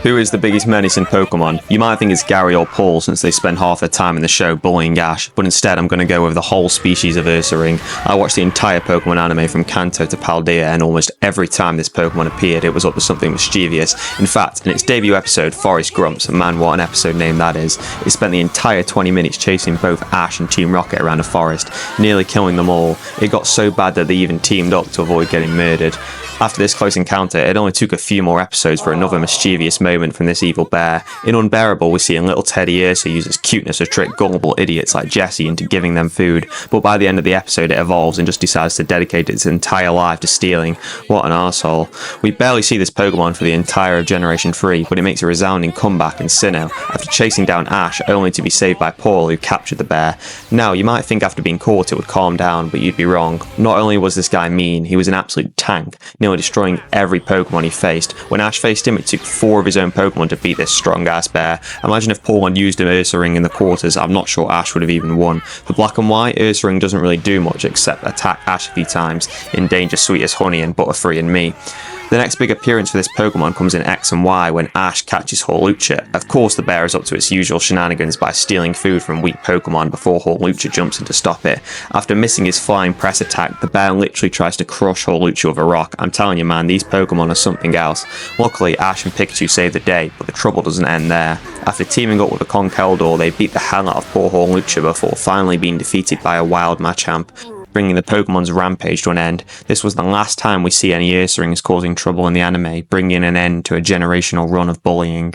Who is the biggest menace in Pokémon? You might think it's Gary or Paul since they spend half their time in the show bullying Ash, but instead I'm going to go with the whole species of Ursaring. I watched the entire Pokémon anime from Kanto to Paldea, and almost every time this Pokémon appeared it was up to something mischievous. In fact, in its debut episode, Forest Grumps, and man what an episode name that is, it spent the entire 20 minutes chasing both Ash and Team Rocket around a forest, nearly killing them all. It got so bad that they even teamed up to avoid getting murdered. After this close encounter, it only took a few more episodes for another mischievous moment from this evil bear. In Unbearable, we see a little Teddy Ursa use his cuteness to trick gullible idiots like Jessie into giving them food, but by the end of the episode it evolves and just decides to dedicate its entire life to stealing. What an arsehole. We barely see this Pokemon for the entire of Generation 3, but it makes a resounding comeback in Sinnoh, after chasing down Ash only to be saved by Paul, who captured the bear. Now, you might think after being caught it would calm down, but you'd be wrong. Not only was this guy mean, he was an absolute tank, nearly destroying every Pokemon he faced. When Ash faced him, it took 4 of his own Pokemon to beat this strong-ass bear. Imagine if Paul had used an Ursaring in the quarters, I'm not sure Ash would have even won. For Black and White, Ursaring doesn't really do much except attack Ash a few times, endanger Sweet as Honey and Butterfree and me. The next big appearance for this Pokemon comes in X and Y when Ash catches Hawlucha. Of course the bear is up to its usual shenanigans by stealing food from weak Pokemon before Hawlucha jumps in to stop it. After missing his flying press attack, the bear literally tries to crush Hawlucha with a rock. I'm telling you man, these Pokemon are something else. Luckily the Pikachu save the day, but the trouble doesn't end there. After teaming up with a Conkeldurr, they beat the hell out of poor Hawlucha before finally being defeated by a wild Machamp, bringing the Pokemon's rampage to an end. This was the last time we see any Ursarings causing trouble in the anime, bringing an end to a generational run of bullying.